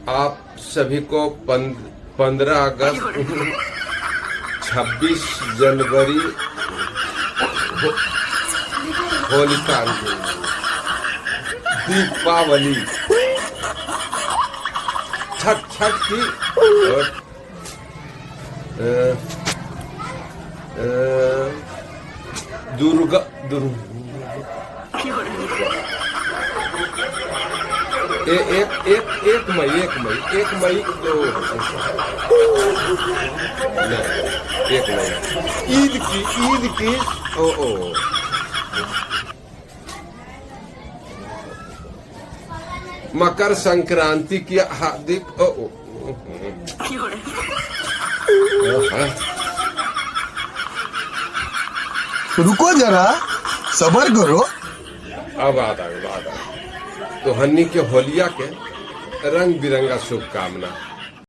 आप सभी को 15 अगस्त 26 जनवरी होलिका दीपावली छठ की दुर्गा एक मई तो एक मई ईद की ओ मकर संक्रांति की हार्दिक रुको जरा सबर करो। अब बात तो हन्नी के होलिया के रंग बिरंगा शुभकामना।